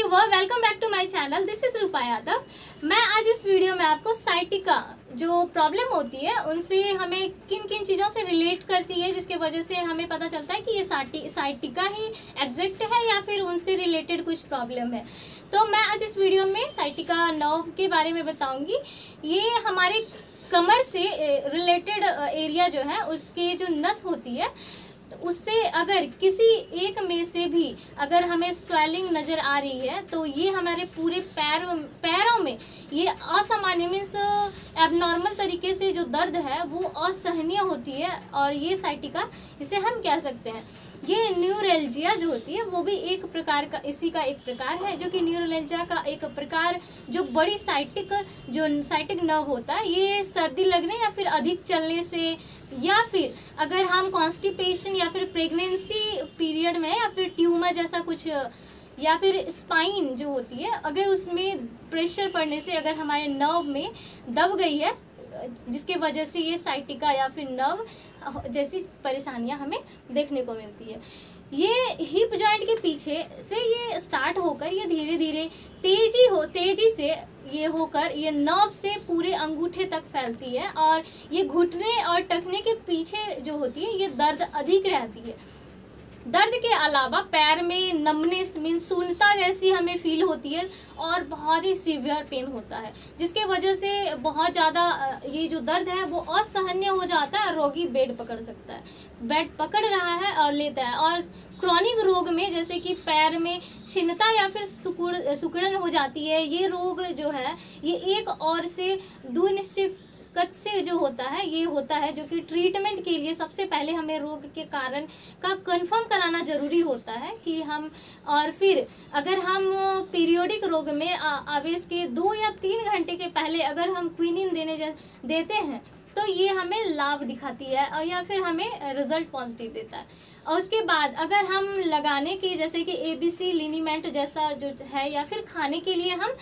Viewer, welcome back to my channel. This is Rupa Yadav. मैं आज इस वीडियो में आपको साइटिका जो प्रॉब्लम होती है उनसे हमें किन किन चीज़ों से रिलेट करती है, जिसके वजह से हमें पता चलता है कि ये साइटिका ही एग्जैक्ट है या फिर उनसे रिलेटेड कुछ प्रॉब्लम है। तो मैं आज इस वीडियो में साइटिका नर्व के बारे में बताऊंगी। ये हमारे कमर से रिलेटेड एरिया जो है उसके जो नस होती है उससे अगर किसी एक में से भी अगर हमें स्वेलिंग नज़र आ रही है तो ये हमारे पूरे पैरों में ये असामान्य मीन्स एबनॉर्मल तरीके से जो दर्द है वो असहनीय होती है और ये साइटिका इसे हम कह सकते हैं। ये न्यूरोलजिया जो होती है वो भी एक प्रकार का इसी का एक प्रकार है, जो कि न्यूरोलजिया का एक प्रकार जो बड़ी साइटिक नर्व होता है, ये सर्दी लगने या फिर अधिक चलने से या फिर अगर हम कॉन्स्टिपेशन या फिर प्रेगनेंसी पीरियड में या फिर ट्यूमर जैसा कुछ या फिर स्पाइन जो होती है अगर उसमें प्रेशर पड़ने से अगर हमारे नर्व में दब गई है जिसके वजह से ये साइटिका या फिर नर्व जैसी परेशानियां हमें देखने को मिलती है। ये हिप जॉइंट के पीछे से ये स्टार्ट होकर ये धीरे धीरे तेजी से ये होकर ये नर्व से पूरे अंगूठे तक फैलती है और ये घुटने और टखने के पीछे जो होती है ये दर्द अधिक रहती है। दर्द के अलावा पैर में नमनेस मीन्स शून्यता जैसी हमें फील होती है और बहुत ही सीवियर पेन होता है, जिसके वजह से बहुत ज़्यादा ये जो दर्द है वो असहनीय हो जाता है। रोगी बेड पकड़ सकता है, बेड पकड़ रहा है और लेता है। और क्रॉनिक रोग में जैसे कि पैर में छिन्नता या फिर सिकुड़न हो जाती है, ये रोग जो है ये एक और से दुनिश्चित कच्चे जो होता है ये होता है, जो कि ट्रीटमेंट के लिए सबसे पहले हमें रोग के कारण का कंफर्म कराना जरूरी होता है कि हम और फिर अगर हम पीरियोडिक रोग में आवेश के 2 या 3 घंटे के पहले अगर हम क्विनिन देते हैं तो ये हमें लाभ दिखाती है और या फिर हमें रिजल्ट पॉजिटिव देता है। और उसके बाद अगर हम लगाने के जैसे कि ABC लिनीमेंट जैसा जो है या फिर खाने के लिए हम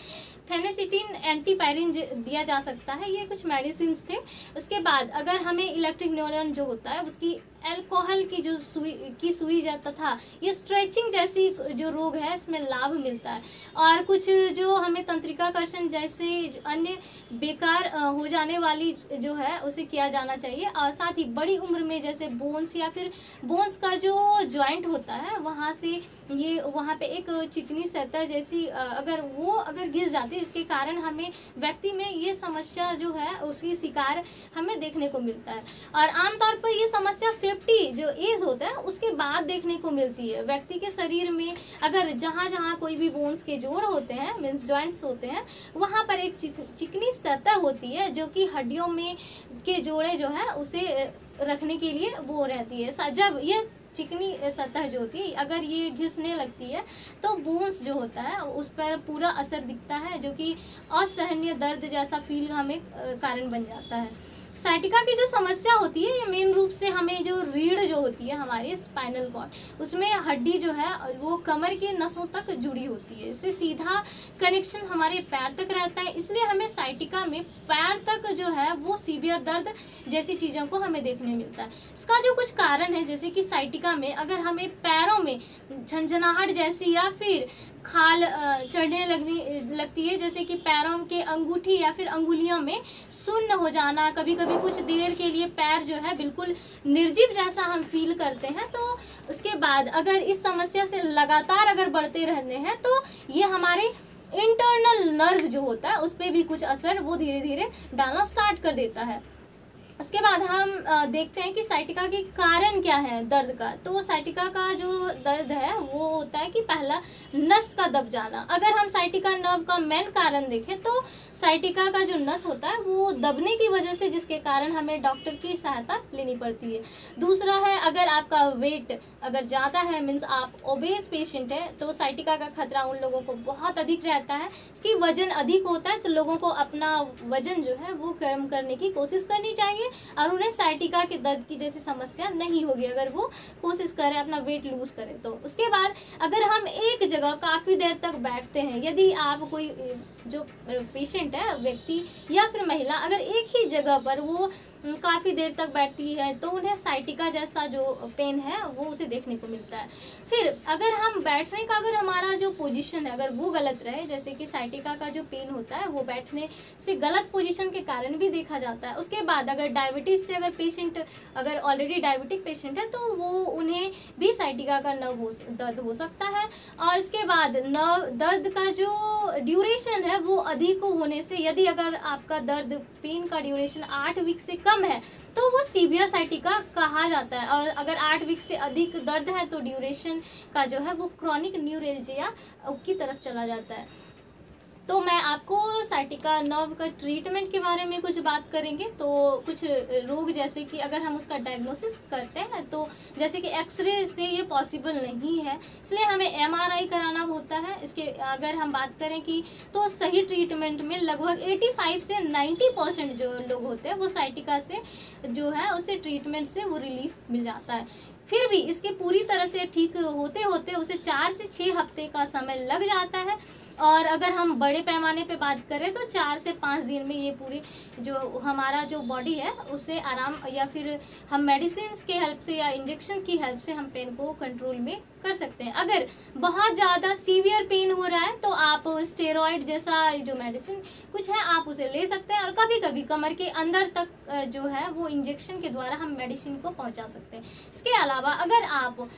फेनेसिटिन एंटीपायरिन दिया जा सकता है, ये कुछ मेडिसिन थे। उसके बाद अगर हमें इलेक्ट्रिक न्यूरॉन जो होता है उसकी अल्कोहल की जो सुई तथा ये स्ट्रेचिंग जैसी जो रोग है इसमें लाभ मिलता है। और कुछ जो हमें तंत्रिकाकर्षण जैसे अन्य बेकार हो जाने वाली जो है उसे किया जाना चाहिए। और साथ ही बड़ी उम्र में जैसे बोन्स या फिर बोन्स का जो जॉइंट होता है वहाँ पे एक चिकनी सतह जैसी अगर घिस जाती है, इसके कारण हमें व्यक्ति में ये समस्या जो है उसकी शिकार हमें देखने को मिलता है। और आमतौर पर ये समस्या 50 जो एज होता है उसके बाद देखने को मिलती है। व्यक्ति के शरीर में अगर जहाँ कोई भी बोन्स के जोड़ होते हैं मीन्स जॉइंट्स होते हैं वहाँ पर एक चिकनी सतह होती है जो कि हड्डियों में के जोड़े जो है उसे रखने के लिए वो रहती है। जब ये चिकनी सतह जो होती है अगर ये घिसने लगती है तो बोन्स जो होता है उस पर पूरा असर दिखता है, जो कि असहनीय दर्द जैसा फील हमें कारण बन जाता है। साइटिका की जो समस्या होती है ये मेन रूप से हमें जो रीढ़ जो होती है हमारी स्पाइनल कॉर्ड उसमें हड्डी जो है वो कमर के नसों तक जुड़ी होती है, इससे सीधा कनेक्शन हमारे पैर तक रहता है। इसलिए हमें साइटिका में पैर तक जो है वो सीवियर दर्द जैसी चीज़ों को हमें देखने मिलता है। इसका जो कुछ कारण है जैसे कि साइटिका में अगर हमें पैरों में झंझनाहट जैसी या फिर खाल चढ़ने लगती है, जैसे कि पैरों के अंगूठी या फिर अंगुलियों में सुन्न हो जाना, कभी कभी कुछ देर के लिए पैर जो है बिल्कुल निर्जीव जैसा हम फील करते हैं। तो उसके बाद अगर इस समस्या से लगातार अगर बढ़ते रहते हैं तो ये हमारे इंटरनल नर्व जो होता है उस पर भी कुछ असर वो धीरे धीरे डालना स्टार्ट कर देता है। उसके बाद हम देखते हैं कि साइटिका के कारण क्या है दर्द का। तो साइटिका का जो दर्द है वो होता है कि पहला नस का दब जाना। अगर हम साइटिका नर्व का मेन कारण देखें तो साइटिका का जो नस होता है वो दबने की वजह से जिसके कारण हमें डॉक्टर की सहायता लेनी पड़ती है। दूसरा है अगर आपका वेट अगर ज़्यादा है मीन्स आप ओबेस पेशेंट है तो साइटिका का खतरा उन लोगों को बहुत अधिक रहता है। इसकी वजन अधिक होता है तो लोगों को अपना वजन जो है वो कम करने की कोशिश करनी चाहिए और उन्हें साइटिका के दर्द की जैसी समस्या नहीं होगी अगर वो कोशिश करें अपना वेट लूज करें तो। उसके बाद अगर हम एक जगह काफ़ी देर तक बैठते हैं, यदि आप कोई जो पेशेंट है, व्यक्ति या फिर महिला, अगर एक ही जगह पर वो काफ़ी देर तक बैठती है तो उन्हें साइटिका जैसा जो पेन है वो उसे देखने को मिलता है। फिर अगर हम बैठने का, अगर हमारा जो पोजीशन है अगर वो गलत रहे, जैसे कि साइटिका का जो पेन होता है वो बैठने से गलत पोजीशन के कारण भी देखा जाता है। उसके बाद अगर डायबिटीज़ से अगर पेशेंट अगर ऑलरेडी डायबिटिक पेशेंट है तो वो उन्हें भी साइटिका का दर्द हो सकता है। और इसके बाद नर्व दर्द का जो ड्यूरेशन है वो अधिक होने से, यदि अगर आपका दर्द पेन का ड्यूरेशन 8 वीक से कम है तो वो सीवियर साइटिका कहा जाता है। और अगर 8 वीक से अधिक दर्द है तो ड्यूरेशन का जो है वो क्रॉनिक न्यूरेल्जिया की तरफ चला जाता है। तो मैं आपको साइटिका नर्व का ट्रीटमेंट के बारे में कुछ बात करेंगे। तो कुछ रोग जैसे कि अगर हम उसका डायग्नोसिस करते हैं तो जैसे कि एक्सरे से ये पॉसिबल नहीं है, इसलिए हमें एमआरआई कराना होता है। इसके अगर हम बात करें कि तो सही ट्रीटमेंट में लगभग 85 से 90% जो लोग होते हैं वो साइटिका से जो है उसे ट्रीटमेंट से वो रिलीफ मिल जाता है। फिर भी इसके पूरी तरह से ठीक होते होते उसे 4 से 6 हफ्ते का समय लग जाता है। और अगर हम बड़े पैमाने पे बात करें तो 4 से 5 दिन में ये पूरी जो हमारा जो बॉडी है उसे आराम, या फिर हम मेडिसिन के हेल्प से या इंजेक्शन की हेल्प से हम पेन को कंट्रोल में कर सकते हैं। अगर बहुत ज़्यादा सीवियर पेन हो रहा है तो आप स्टेरॉइड जैसा जो मेडिसिन कुछ है आप उसे ले सकते हैं। और कभी कभी कमर के अंदर तक जो है वो इंजेक्शन के द्वारा हम मेडिसिन को पहुंचा सकते हैं। इसके अलावा अगर आप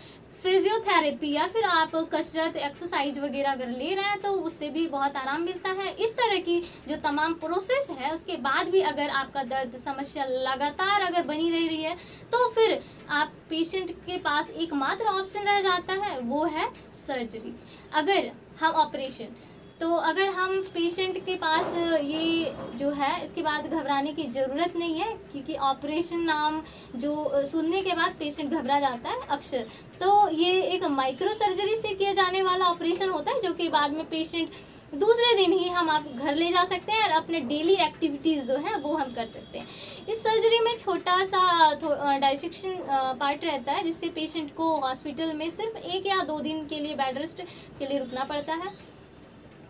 फिजियोथेरेपी या फिर आप कसरत एक्सरसाइज वगैरह अगर ले रहे हैं तो उससे भी बहुत आराम मिलता है। इस तरह की जो तमाम प्रोसेस है उसके बाद भी अगर आपका दर्द समस्या लगातार अगर बनी रह रही है तो फिर आप पेशेंट के पास एकमात्र ऑप्शन रह जाता है, वो है सर्जरी। अगर हम ऑपरेशन, तो अगर हम पेशेंट के पास ये जो है इसके बाद घबराने की ज़रूरत नहीं है, क्योंकि ऑपरेशन नाम जो सुनने के बाद पेशेंट घबरा जाता है अक्सर। तो ये एक माइक्रो सर्जरी से किया जाने वाला ऑपरेशन होता है जो कि बाद में पेशेंट दूसरे दिन ही हम आप घर ले जा सकते हैं और अपने डेली एक्टिविटीज़ जो है वो हम कर सकते हैं। इस सर्जरी में छोटा सा डाइसेक्शन पार्ट रहता है जिससे पेशेंट को हॉस्पिटल में सिर्फ 1 या 2 दिन के लिए बेड रेस्ट के लिए रुकना पड़ता है।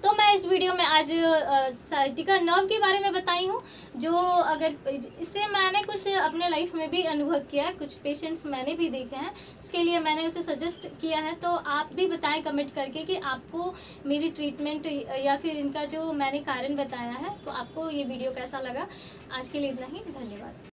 तो मैं इस वीडियो में आज साइटिका नर्व के बारे में बताई हूँ, जो अगर इससे मैंने कुछ अपने लाइफ में भी अनुभव किया है, कुछ पेशेंट्स मैंने भी देखे हैं, उसके लिए मैंने उसे सजेस्ट किया है। तो आप भी बताएं कमेंट करके कि आपको मेरी ट्रीटमेंट या फिर इनका जो मैंने कारण बताया है तो आपको ये वीडियो कैसा लगा। आज के लिए इतना ही, धन्यवाद।